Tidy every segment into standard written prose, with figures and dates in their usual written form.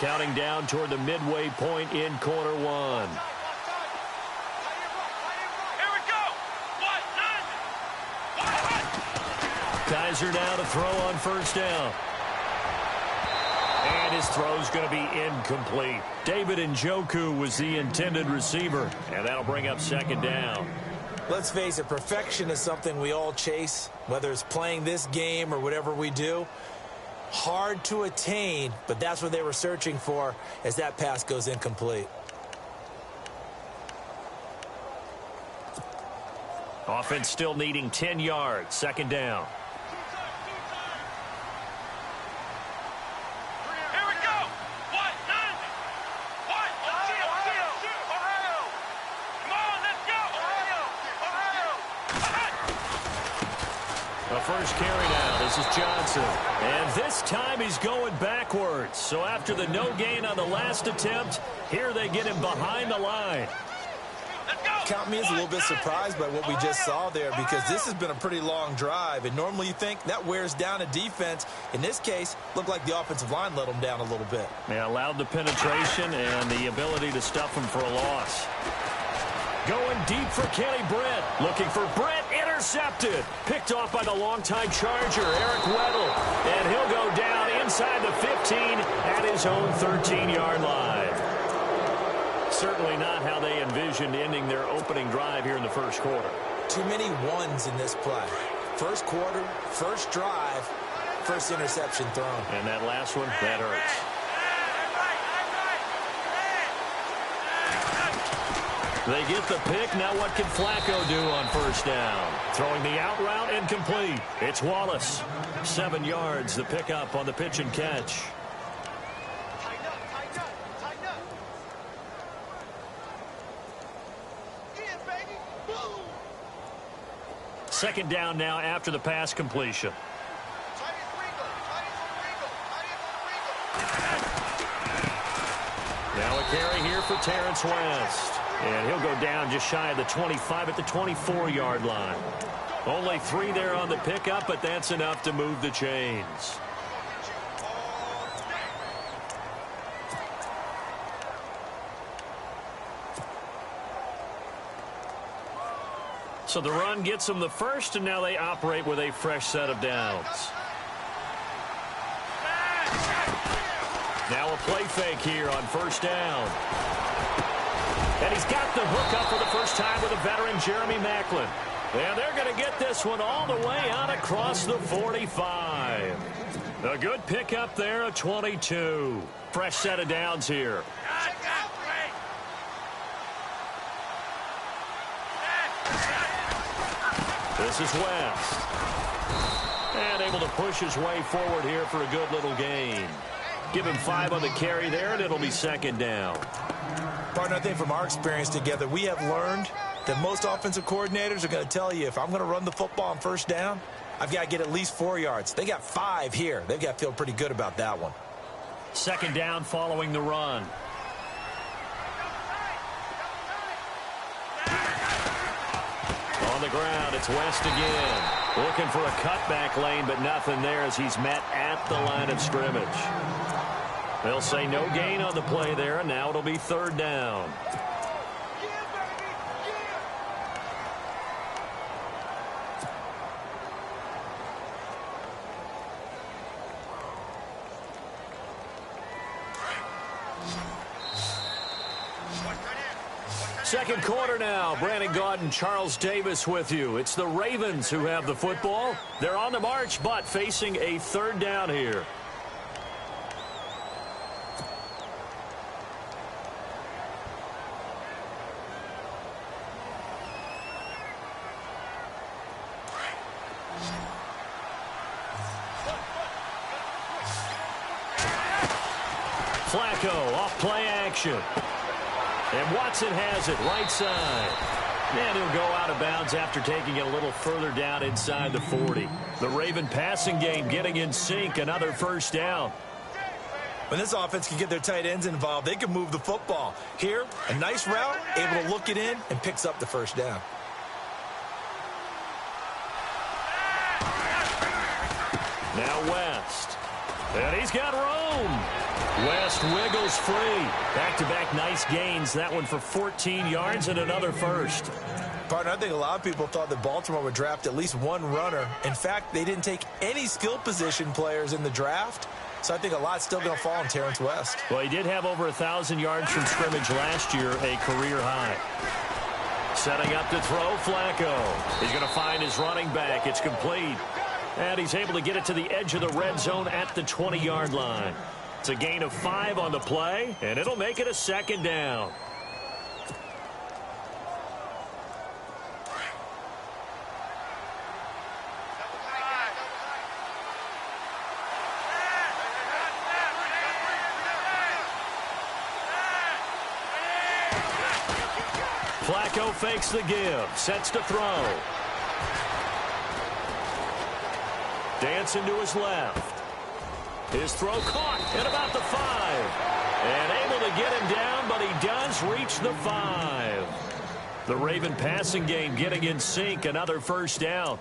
counting down toward the midway point in quarter one. Here we go. Kaiser now to throw on first down. And his throw's going to be incomplete. David Njoku was the intended receiver, and that'll bring up second down. Let's face it, perfection is something we all chase, whether it's playing this game or whatever we do. Hard to attain, but that's what they were searching for as that pass goes incomplete. Offense still needing 10 yards. Second down. Here we go. What? What? Ohio. Come on, let's go. Ohio. The first carry now. This is Johnson. And this time he's going backwards. So after the no gain on the last attempt, here they get him behind the line. Count me as a little bit surprised by what we just saw there, because this has been a pretty long drive, and normally you think that wears down a defense. In this case, looked like the offensive line let them down a little bit. Yeah, allowed the penetration and the ability to stuff him for a loss. Going deep for Kenny Britt. Looking for Britt. Intercepted. Picked off by the longtime Charger, Eric Weddle. And he'll go down inside the 15 at his own 13-yard line. Certainly not how they envisioned ending their opening drive here in the first quarter. Too many ones in this play. First quarter, first drive, first interception thrown. And that last one, that hurts. They get the pick. Now what can Flacco do on first down? Throwing the out route incomplete. It's Wallace. 7 yards, the pickup on the pitch and catch. Second down now after the pass completion. Now a carry here for Terrence West. And he'll go down just shy of the 25 at the 24-yard line. Only 3 there on the pickup, but that's enough to move the chains. So the run gets them the first, and now they operate with a fresh set of downs. Now a play fake here on first down. And he's got the hook up for the first time with a veteran, Jeremy Maclin. And they're going to get this one all the way out across the 45. A good pickup there, a 22. Fresh set of downs here. This is West. And able to push his way forward here for a good little gain. Give him 5 on the carry there, and it'll be second down. Partner, I think from our experience together, we have learned that most offensive coordinators are going to tell you, if I'm going to run the football on first down, I've got to get at least 4 yards. They got 5 here. They've got to feel pretty good about that one. Second down following the run. On the ground, it's West again. Looking for a cutback lane, but nothing there as he's met at the line of scrimmage. They'll say no gain on the play there, and now it'll be third down. Second quarter now. Brandon Gaudin, Charles Davis with you. It's the Ravens who have the football. They're on the march, but facing a third down here. Flacco off play action. And Watson has it right side. And he'll go out of bounds after taking it a little further down inside the 40. The Raven passing game getting in sync. Another first down. When this offense can get their tight ends involved, they can move the football. Here, a nice route, able to look it in, and picks up the first down. Now West. And he's got room. West wiggles free. Back-to-back nice gains. That one for 14 yards and another first. Partner, I think a lot of people thought that Baltimore would draft at least one runner. In fact, they didn't take any skill position players in the draft. So I think a lot's still going to fall on Terrence West. Well, he did have over 1,000 yards from scrimmage last year, a career high. Setting up to throw, Flacco. He's going to find his running back. It's complete. And he's able to get it to the edge of the red zone at the 20-yard line. It's a gain of 5 on the play, and it'll make it a second down. Flacco fakes the give, sets to throw. Dancing to his left. His throw caught at about the 5. And able to get him down, but he does reach the 5. The Raven passing game getting in sync, another first down.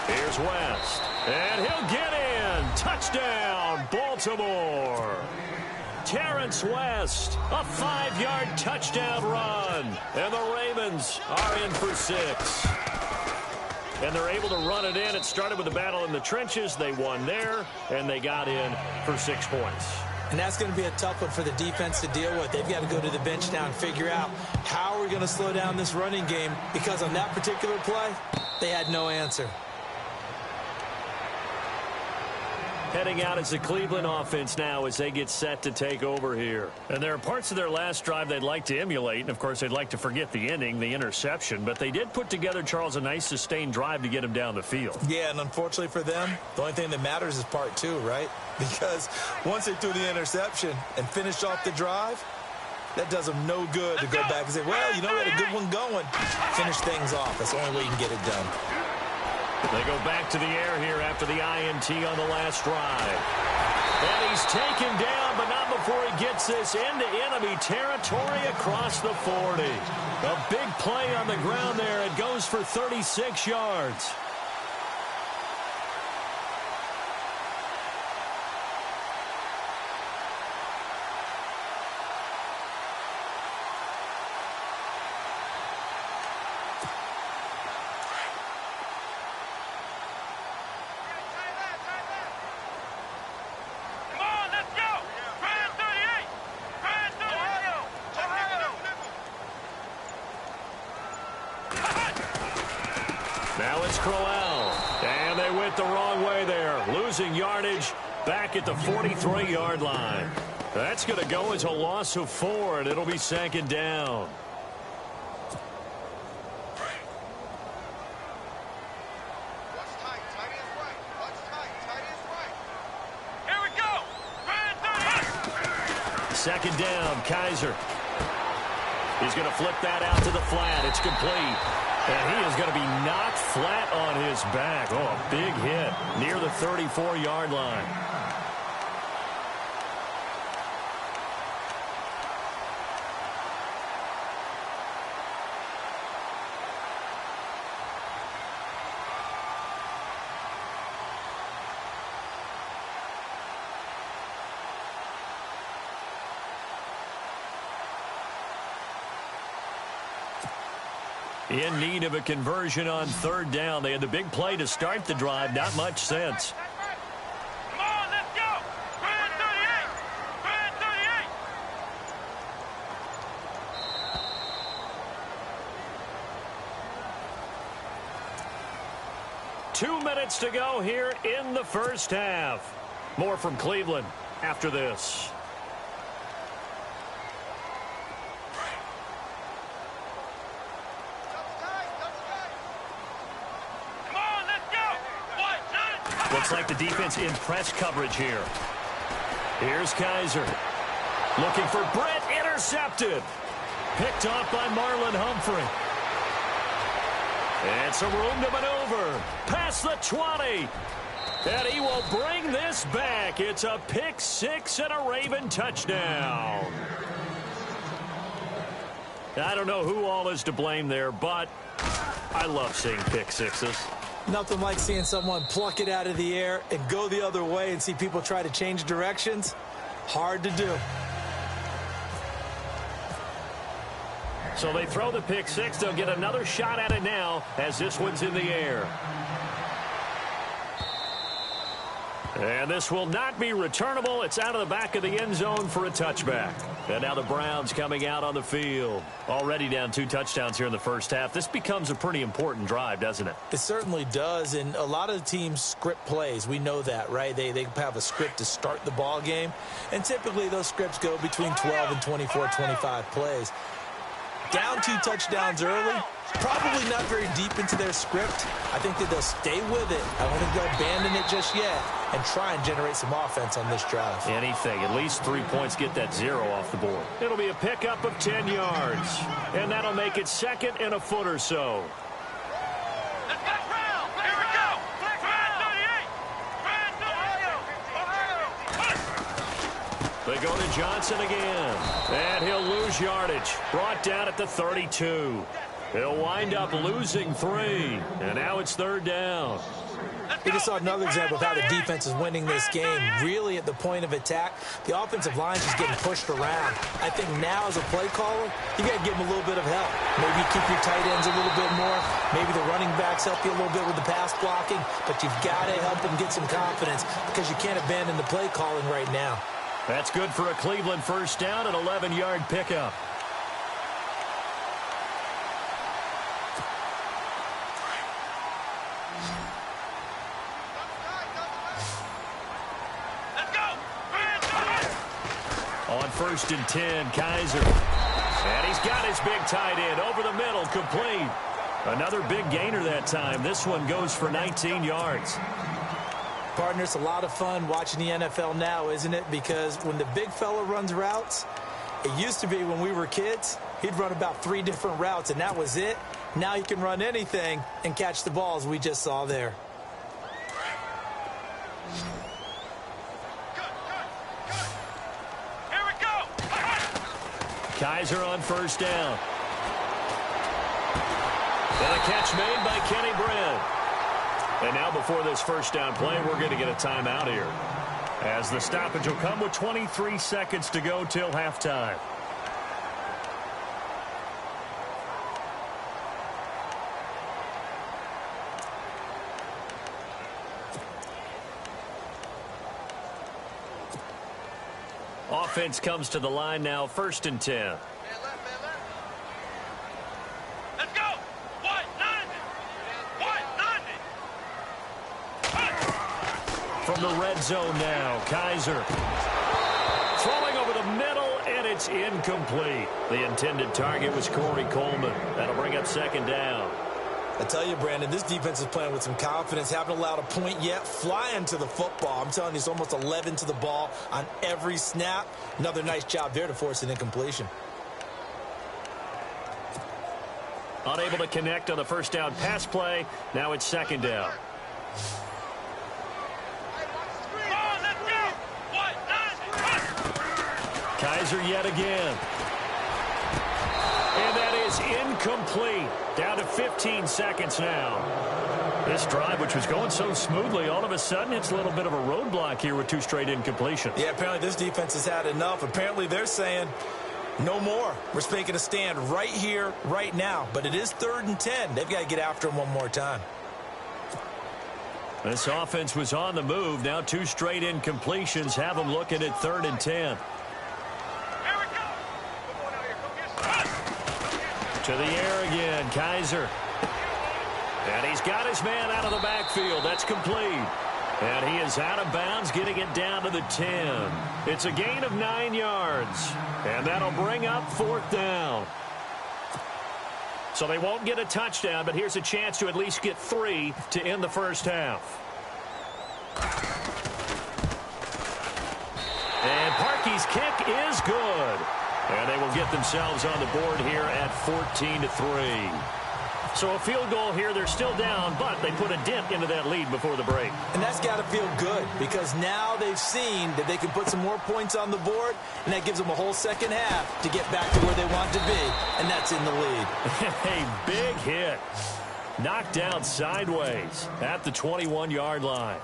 Here's West, and he'll get in. Touchdown, Baltimore. Terrence West, a 5-yard touchdown run. And the Ravens are in for 6. And they're able to run it in. It started with a battle in the trenches. They won there, and they got in for 6 points. And that's going to be a tough one for the defense to deal with. They've got to go to the bench now and figure out how we're going to slow down this running game, because on that particular play, they had no answer. Heading out as the Cleveland offense now as they get set to take over here. And there are parts of their last drive they'd like to emulate. And, of course, they'd like to forget the ending, the interception. But they did put together, Charles, a nice sustained drive to get him down the field. Yeah, and unfortunately for them, the only thing that matters is part 2, right? Because once they threw the interception and finished off the drive, that does them no good to go back and say, well, you know, we had a good one going. Finish things off. That's the only way you can get it done. They go back to the air here after the INT on the last drive. And he's taken down, but not before he gets this into enemy territory across the 40. A big play on the ground there. It goes for 36 yards. Now it's Crowell. And they went the wrong way there. Losing yardage back at the 43-yard line. That's going to go as a loss of 4, and it'll be second down. Here we go. Second down, Kaiser. He's going to flip that out to the flat. It's complete. And he is going to be knocked flat on his back. Oh, a big hit near the 34-yard line. In need of a conversion on third down. They had the big play to start the drive. Not much sense. Come on, let's go. 38. 2 minutes to go here in the first half. More from Cleveland after this. Looks like the defense in press coverage here. Here's Kaiser. Looking for Britt. Intercepted. Picked off by Marlon Humphrey. And some room to maneuver. Past the 20. And he will bring this back. It's a pick six and a Raven touchdown. I don't know who all is to blame there, but I love seeing pick sixes. Nothing like seeing someone pluck it out of the air and go the other way and see people try to change directions. Hard to do. So they throw the pick six. They'll get another shot at it now as this one's in the air. And this will not be returnable. It's out of the back of the end zone for a touchback. And now the Browns coming out on the field. Already down 2 touchdowns here in the first half. This becomes a pretty important drive, doesn't it? It certainly does, and a lot of teams script plays. We know that, right? They have a script to start the ball game, and typically those scripts go between 12 and 24, 25 plays. Down 2 touchdowns early, probably not very deep into their script. I think that they'll stay with it. I don't think they'll abandon it just yet and try and generate some offense on this drive. Anything. At least 3 points, get that 0 off the board. It'll be a pickup of 10 yards. And that'll make it 2nd and a foot or so. Let's go. Here we go. They go to Johnson again. And he'll lose yardage. Brought down at the 32. He'll wind up losing 3. And now it's 3rd down. We just saw another example of how the defense is winning this game. Really at the point of attack, the offensive line is getting pushed around. I think now as a play caller, you got to give them a little bit of help. Maybe keep your tight ends a little bit more. Maybe the running backs help you a little bit with the pass blocking. But you've got to help them get some confidence because you can't abandon the play calling right now. That's good for a Cleveland first down, an 11-yard pickup. On 1st and 10, Kaiser. And he's got his big tight end over the middle, complete. Another big gainer that time. This one goes for 19 yards. Partner, it's a lot of fun watching the NFL now, isn't it? Because when the big fella runs routes, it used to be when we were kids, he'd run about 3 different routes, and that was it. Now he can run anything and catch the balls we just saw there. Kaiser on 1st down. And a catch made by Kenny Britt. And now before this first down play, we're going to get a timeout here, as the stoppage will come with 23 seconds to go till halftime. Offense comes to the line now, 1st and 10. Let's go. From the red zone now, Kaiser. Throwing over the middle, and it's incomplete. The intended target was Corey Coleman. That'll bring up 2nd down. I tell you, Brandon, this defense is playing with some confidence. Haven't allowed a point yet. Flying to the football. I'm telling you, it's almost 11 to the ball on every snap. Another nice job there to force an incompletion. Unable to connect on the first down pass play. Now it's 2nd down. Kaiser yet again. And that is incomplete. Down to 15 seconds now. This drive, which was going so smoothly, all of a sudden it's a little bit of a roadblock here with 2 straight incompletions. Yeah, apparently this defense has had enough. Apparently they're saying no more. We're making a stand right here, right now. But it is 3rd and 10. They've got to get after him one more time. This offense was on the move. Now 2 straight incompletions have them looking at 3rd and 10. To the air again, Kaiser. And he's got his man out of the backfield. That's complete. And he is out of bounds, getting it down to the 10. It's a gain of 9 yards. And that'll bring up 4th down. So they won't get a touchdown, but here's a chance to at least get 3 to end the first half. And Parkey's kick is good. And they will get themselves on the board here at 14-3. So a field goal here, they're still down, but they put a dent into that lead before the break. And that's got to feel good because now they've seen that they can put some more points on the board, and that gives them a whole second half to get back to where they want to be, and that's in the lead. A big hit. Knocked down sideways at the 21-yard line.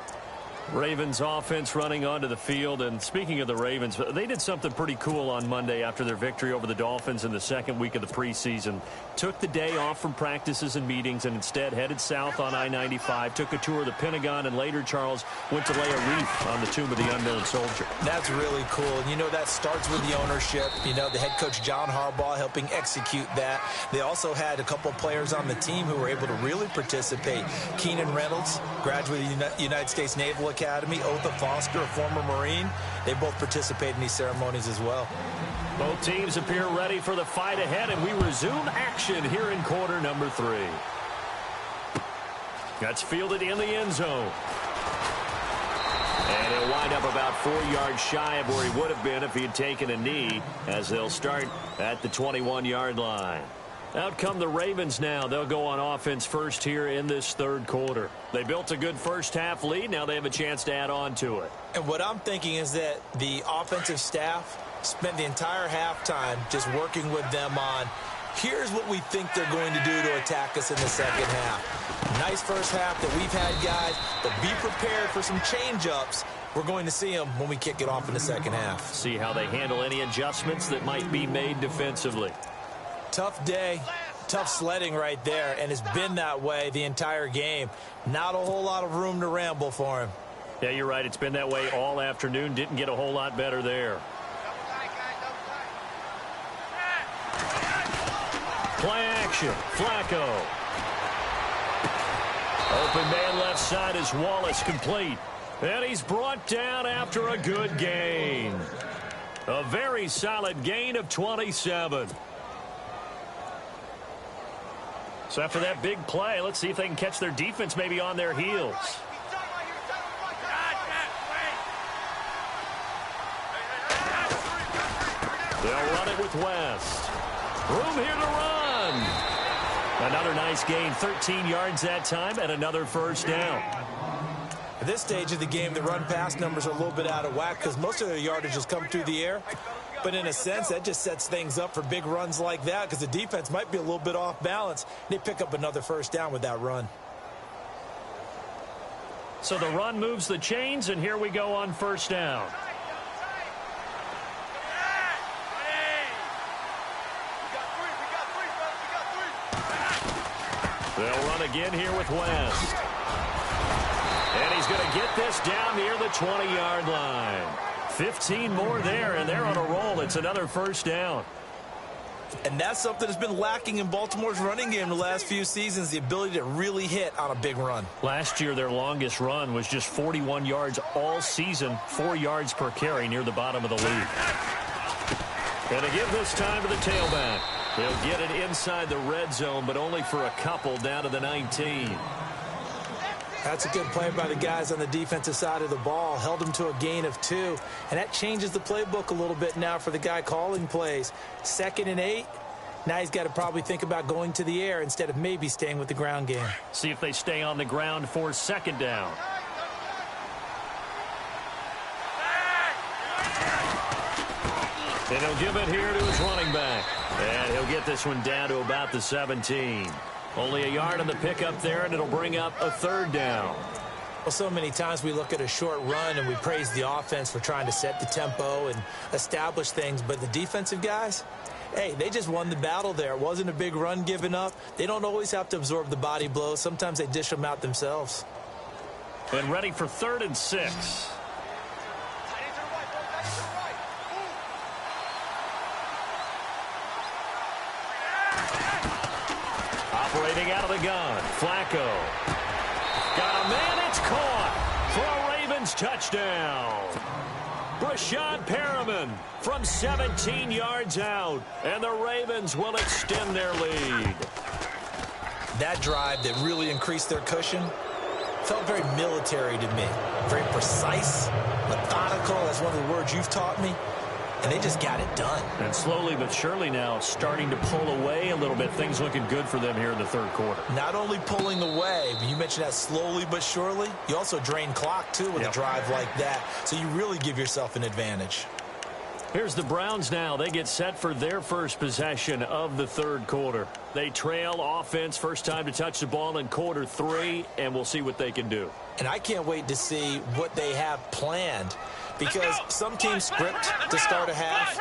Ravens offense running onto the field. And speaking of the Ravens, they did something pretty cool on Monday after their victory over the Dolphins in the second week of the preseason. Took the day off from practices and meetings and instead headed south on I-95, took a tour of the Pentagon, and later, Charles, went to lay a wreath on the tomb of the unknown soldier. That's really cool. And, you know, that starts with the ownership. You know, the head coach, John Harbaugh, helping execute that. They also had a couple players on the team who were able to really participate. Keenan Reynolds, graduate of the United States Naval Academy. Otha Foster, a former Marine. They both participate in these ceremonies as well. Both teams appear ready for the fight ahead, and we resume action here in quarter number 3. That's fielded in the end zone. And he'll wind up about 4 yards shy of where he would have been if he had taken a knee, as they'll start at the 21-yard line. Out come the Ravens now. They'll go on offense first here in this third quarter. They built a good first-half lead. Now they have a chance to add on to it. And what I'm thinking is that the offensive staff spent the entire halftime just working with them on, here's what we think they're going to do to attack us in the second half. Nice first half that we've had, guys, but be prepared for some change-ups. We're going to see them when we kick it off in the second half. See how they handle any adjustments that might be made defensively. Tough day, tough sledding right there, and it's been that way the entire game. Not a whole lot of room to ramble for him. Yeah, you're right. It's been that way all afternoon. Didn't get a whole lot better there. Play action. Flacco. Open man left side is Wallace, complete. And he's brought down after a good gain. A very solid gain of 27. So after that big play, let's see if they can catch their defense maybe on their heels. They'll run it with West. Room here to run. Another nice gain, 13 yards that time, and another first down. At this stage of the game, the run-pass numbers are a little bit out of whack because most of their yardage has come through the air. But in a sense, that just sets things up for big runs like that because the defense might be a little bit off balance. They pick up another first down with that run. So the run moves the chains, and here we go on first down. They'll run again here with West. And he's going to get this down near the 20-yard line. 15 more there, and they're on a roll. It's another first down. And that's something that's been lacking in Baltimore's running game the last few seasons, the ability to really hit on a big run. Last year, their longest run was just 41 yards all season, 4 yards per carry near the bottom of the league. And to give this time to the tailback. They'll get it inside the red zone, but only for a couple down to the 19. That's a good play by the guys on the defensive side of the ball. Held them to a gain of 2. And that changes the playbook a little bit now for the guy calling plays. 2nd and 8. Now he's got to probably think about going to the air instead of maybe staying with the ground game. See if they stay on the ground for second down. And he'll give it here to his running back. And he'll get this one down to about the 17. Only a yard on the pickup there, and it'll bring up a third down. Well, so many times we look at a short run and we praise the offense for trying to set the tempo and establish things. But the defensive guys, hey, they just won the battle there. It wasn't a big run given up. They don't always have to absorb the body blows. Sometimes they dish them out themselves. And ready for 3rd and 6. Operating out of the gun, Flacco. Got a man, it's caught for a Ravens touchdown. Brashad Perriman from 17 yards out, and the Ravens will extend their lead. That drive that really increased their cushion felt very military to me. Very precise, methodical. That's one of the words you've taught me. and they just got it done. And slowly but surely now starting to pull away a little bit. Things looking good for them here in the third quarter. Not only pulling away, but you mentioned that slowly but surely. You also drain clock, too, with a drive like that. So you really give yourself an advantage. Here's the Browns now. They get set for their first possession of the third quarter. They trail offense, first time to touch the ball in quarter 3, and we'll see what they can do. And I can't wait to see what they have planned, because some teams script to start a half.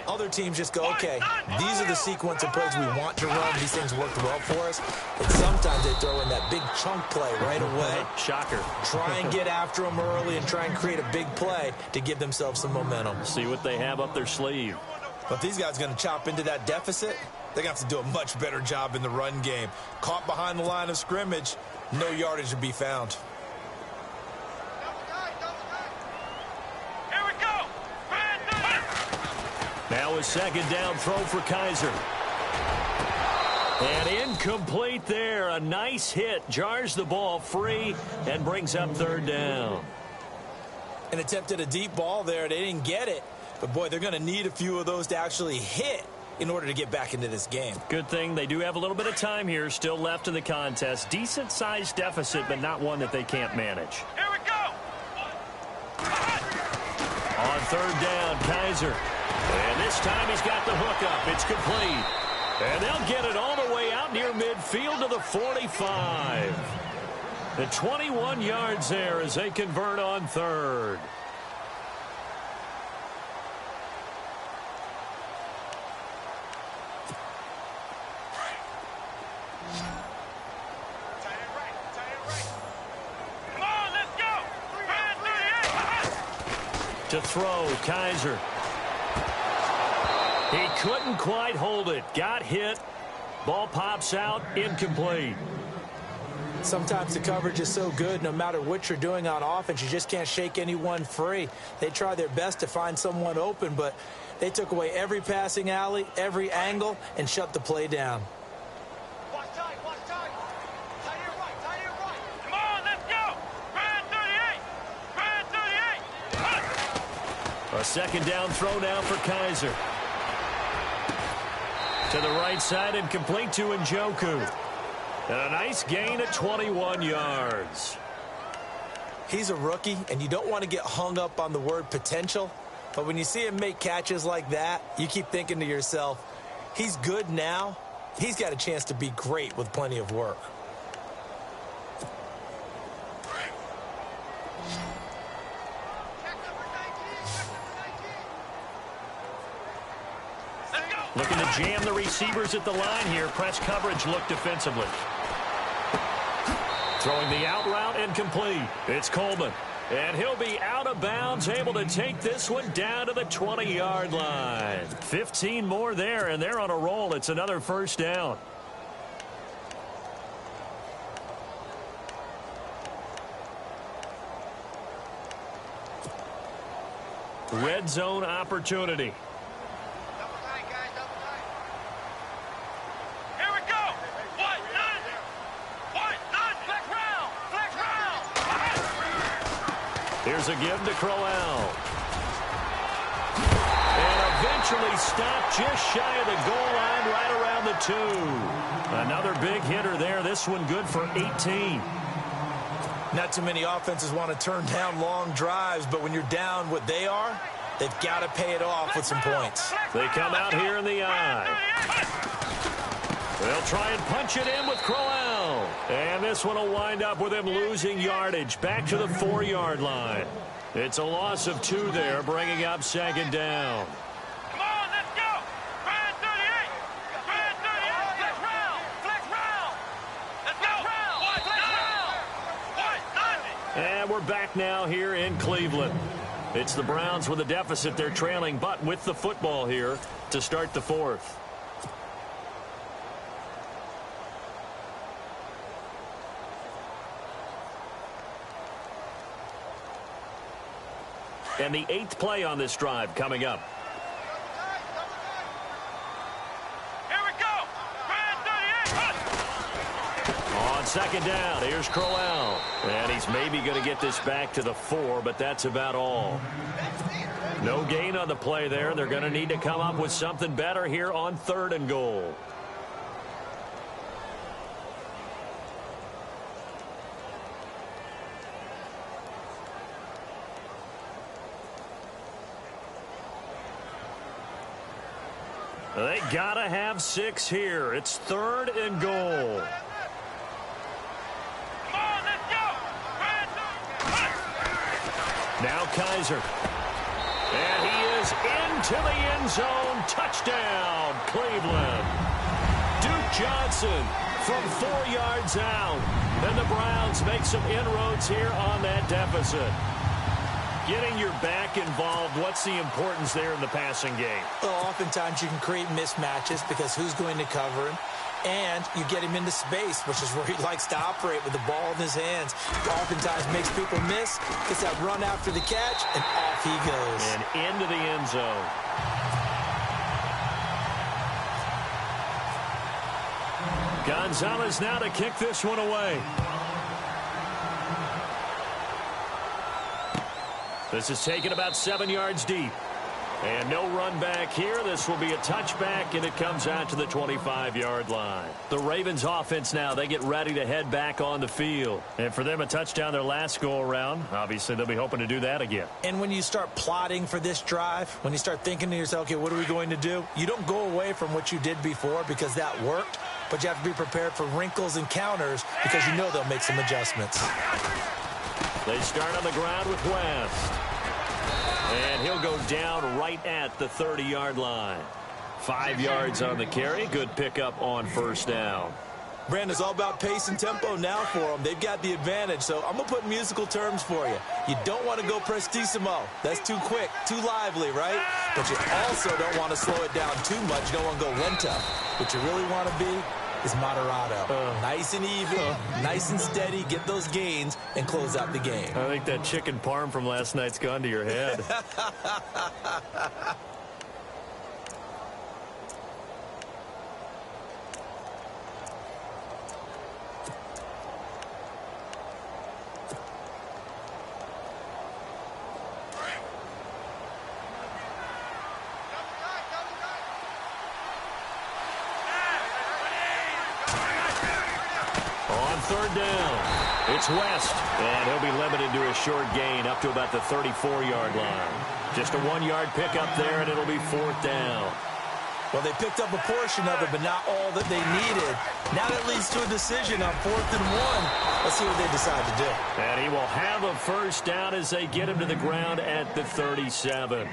Other teams just go, okay, these are the sequence of plays we want to run. These things worked well for us. And sometimes they throw in that big chunk play right away. Shocker. Try and get after them early and try and create a big play to give themselves some momentum. See what they have up their sleeve. But if these guys are going to chop into that deficit, they're going to have to do a much better job in the run game. Caught behind the line of scrimmage, no yardage to be found. Now a second down throw for Kaiser. And incomplete there. A nice hit. Jars the ball free and brings up third down. An attempt at a deep ball there. They didn't get it. But, boy, they're going to need a few of those to actually hit in order to get back into this game. Good thing they do have a little bit of time here still left in the contest. Decent-sized deficit, but not one that they can't manage. Here we go. On third down, Kaiser. And this time he's got the hook up. It's complete. And they'll get it all the way out near midfield to the 45. The 21 yards there as they convert on third. Come on, let's go. To throw, Kaiser. He couldn't quite hold it. Got hit. Ball pops out. Incomplete. Sometimes the coverage is so good, no matter what you're doing on offense, you just can't shake anyone free. They try their best to find someone open, but they took away every passing alley, every angle, and shut the play down. Watch tight, watch tight. Tight here right. Come on, let's go. Brand 38. A second down throw now for Kaiser. To the right side and complete to Njoku. And a nice gain at 21 yards. He's a rookie, and you don't want to get hung up on the word potential. But when you see him make catches like that, you keep thinking to yourself, he's good now. He's got a chance to be great with plenty of work. Looking to jam the receivers at the line here. Press coverage look defensively. Throwing the out route incomplete. It's Coleman. And he'll be out of bounds, able to take this one down to the 20-yard line. 15 more there, and they're on a roll. It's another first down. Red zone opportunity. Here's a give to Crowell. And eventually stopped just shy of the goal line right around the 2. Another big hitter there. This one good for 18. Not too many offenses want to turn down long drives, but when you're down what they are, they've got to pay it off with some points. They come out here in the eye. They'll try and punch it in with Crowell. And this one will wind up with him losing yardage back to the 4-yard line. It's a loss of 2 there, bringing up second down. Come on, let's go. Brand 38. Brand 38. Flex round. Flex round. Let's go. And we're back now here in Cleveland. It's the Browns with a deficit. They're trailing, but with the football here to start the 4th. And the 8th play on this drive coming up. Here we go. Brand 38. On second down, here's Crowell. And he's maybe going to get this back to the 4, but that's about all. No gain on the play there. They're going to need to come up with something better here on 3rd and goal. They got to have 6 here. It's 3rd and goal. Come on, let's go. Now Kaiser. And he is into the end zone. Touchdown, Cleveland. Duke Johnson from 4 yards out. And the Browns make some inroads here on that deficit. Getting your back involved, what's the importance there in the passing game? Well, oftentimes you can create mismatches because who's going to cover him? And you get him into space, which is where he likes to operate with the ball in his hands. Oftentimes makes people miss, gets that run after the catch, and off he goes. And into the end zone. Gonzalez now to kick this one away. This is taken about 7 yards deep. And no run back here. This will be a touchback, and it comes out to the 25-yard line. The Ravens offense now, they get ready to head back on the field. And for them, a touchdown their last go-around. Obviously, they'll be hoping to do that again. And when you start plotting for this drive, when you start thinking to yourself, okay, what are we going to do? You don't go away from what you did before because that worked, but you have to be prepared for wrinkles and counters because you know they'll make some adjustments. They start on the ground with West. And he'll go down right at the 30-yard line. 5 yards on the carry. Good pickup on 1st down. Brandon, it's all about pace and tempo now for them. They've got the advantage, so I'm going to put musical terms for you. You don't want to go prestissimo. That's too quick, too lively, right? But you also don't want to slow it down too much. You don't want to go lento. What you really want to be is moderato. Nice and even, nice and steady, get those gains, and close out the game. I think that chicken parm from last night's gone to your head. On 3rd down, it's West, and he'll be limited to a short gain up to about the 34-yard line. Just a 1-yard pickup there, and it'll be 4th down. Well, they picked up a portion of it, but not all that they needed. Now that leads to a decision on 4th and 1. Let's see what they decide to do. And he will have a 1st down as they get him to the ground at the 37.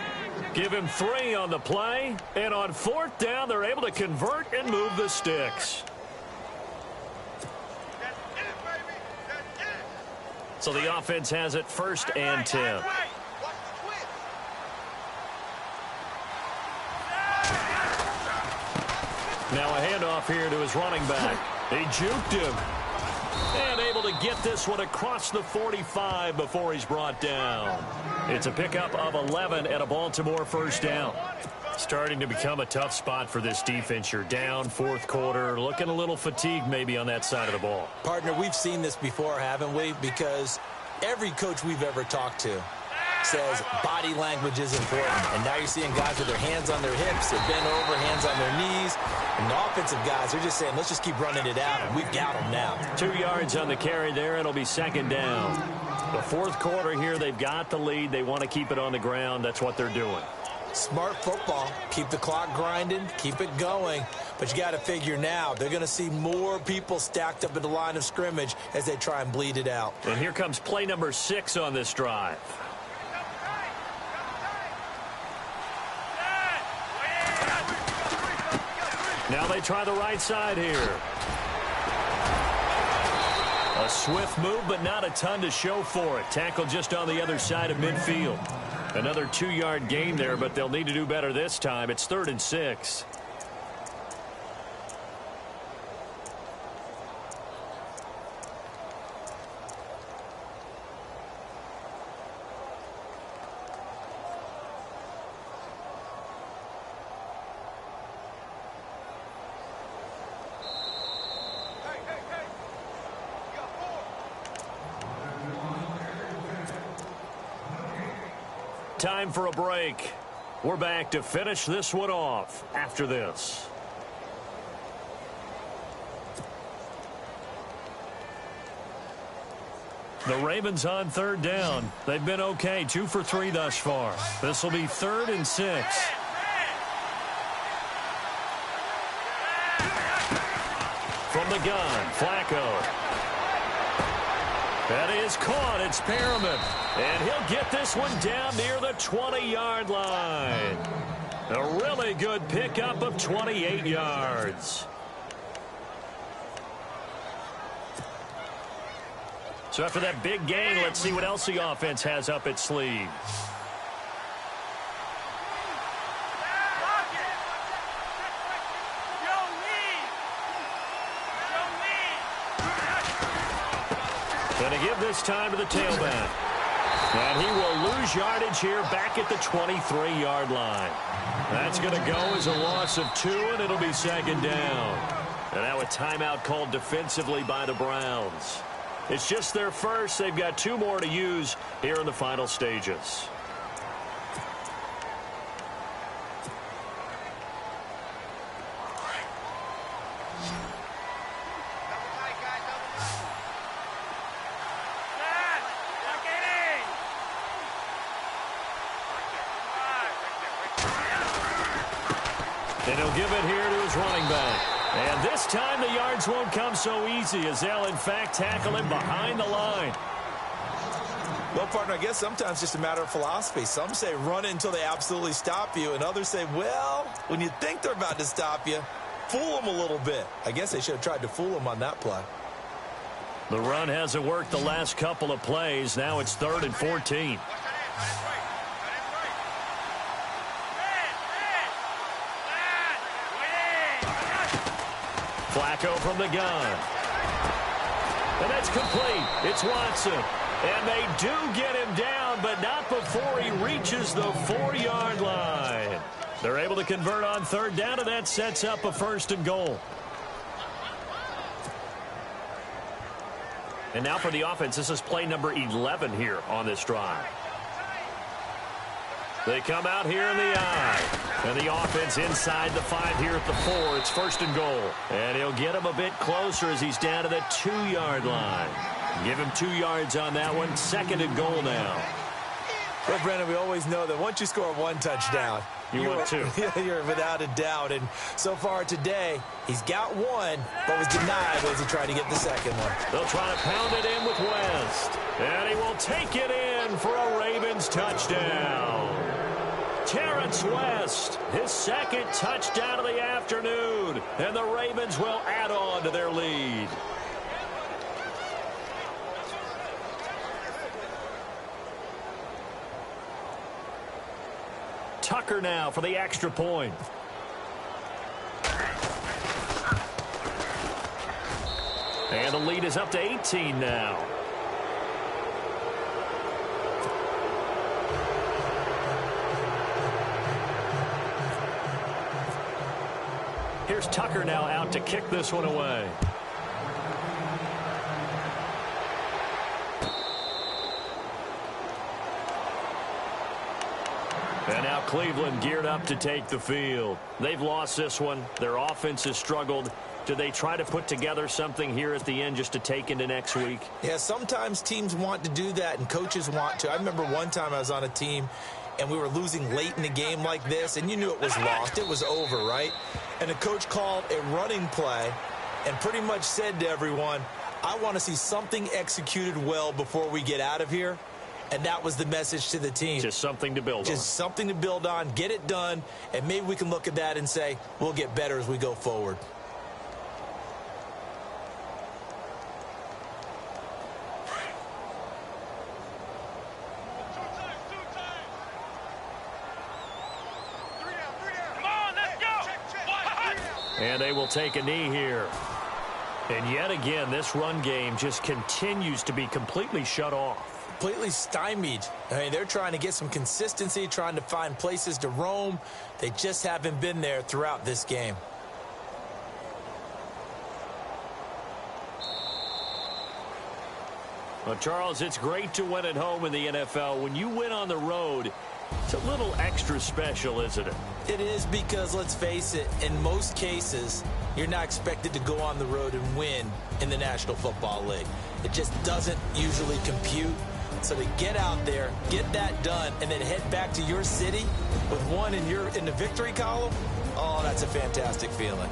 Give him 3 on the play, and on 4th down, they're able to convert and move the sticks. So the offense has it 1st and 10. Now a handoff here to his running back. He juked him. And able to get this one across the 45 before he's brought down. It's a pickup of 11 and a Baltimore 1st down. Starting to become a tough spot for this defense. You're down 4th quarter, looking a little fatigued maybe on that side of the ball. Partner, we've seen this before, haven't we? Because every coach we've ever talked to says body language is important. And now you're seeing guys with their hands on their hips, they're bent over, hands on their knees. And the offensive guys, they're just saying, let's just keep running it out, and we've got them now. 2 yards on the carry there, it'll be 2nd down. The 4th quarter here, they've got the lead. They want to keep it on the ground. That's what they're doing. Smart football. Keep the clock grinding, keep it going. But you got to figure now, they're going to see more people stacked up at the line of scrimmage as they try and bleed it out. And here comes play number 6 on this drive. Now they try the right side here. A swift move, but not a ton to show for it. Tackle just on the other side of midfield. Another 2-yard gain there, but they'll need to do better this time. It's 3rd and 6. Time for a break. We're back to finish this one off after this. The Ravens on third down. They've been okay, 2 for 3 thus far. This will be 3rd and 6. From the gun, Flacco. That is caught. It's Perriman. And he'll get this one down near the 20-yard line. A really good pickup of 28 yards. So after that big gain, let's see what else the offense has up its sleeve. Going to give this time to the tailback. And he will lose yardage here back at the 23-yard line. That's going to go as a loss of 2, and it'll be 2nd down. And now a timeout called defensively by the Browns. It's just their first. They've got 2 more to use here in the final stages. And he'll give it here to his running back. And this time the yards won't come so easy as they'll, in fact, tackle him behind the line. Well, partner, I guess sometimes it's just a matter of philosophy. Some say run it until they absolutely stop you, and others say, well, when you think they're about to stop you, fool them a little bit. I guess they should have tried to fool them on that play. The run hasn't worked the last couple of plays. Now it's 3rd and 14. Flacco from the gun. And that's complete. It's Watson. And they do get him down, but not before he reaches the 4-yard line. They're able to convert on 3rd down, and that sets up a 1st and goal. And now for the offense, this is play number 11 here on this drive. They come out here in the eye. And the offense inside the 5 here at the 4. It's 1st and goal. And he'll get him a bit closer as he's down to the 2-yard line. Give him 2 yards on that one. 2nd and goal now. Well, Brandon, we always know that once you score 1 touchdown, you're 2. You're without a doubt. And so far today, he's got 1, but was denied as he tried to get the 2nd one. They'll try to pound it in with West. And he will take it in for a Ravens touchdown. Terrence West, his 2nd touchdown of the afternoon. And the Ravens will add on to their lead. Tucker now for the extra point. And the lead is up to 18 now. Here's Tucker now out to kick this one away. And now Cleveland geared up to take the field. They've lost this one. Their offense has struggled. Do they try to put together something here at the end just to take into next week? Yeah, sometimes teams want to do that and coaches want to. I remember one time I was on a team and we were losing late in the game like this, and you knew it was lost. It was over, right? And the coach called a running play and pretty much said to everyone, I want to see something executed well before we get out of here. And that was the message to the team. Just something to build on. Just something to build on, get it done, and maybe we can look at that and say, we'll get better as we go forward. And they will take a knee here. And yet again, this run game just continues to be completely shut off. Completely stymied. I mean, they're trying to get some consistency, trying to find places to roam. They just haven't been there throughout this game. Well, Charles, it's great to win at home in the NFL. When you win on the road, It's a little extra special, isn't it? It is because, let's face it, in most cases, you're not expected to go on the road and win in the National Football League. It just doesn't usually compute. So to get out there, get that done, and then head back to your city with one in the victory column, oh, that's a fantastic feeling.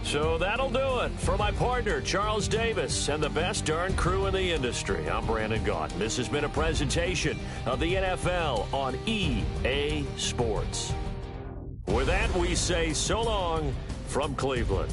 So that'll do it. For my partner, Charles Davis, and the best darn crew in the industry, I'm Brandon Gott. This has been a presentation of the NFL on EA Sports. With that, we say so long from Cleveland.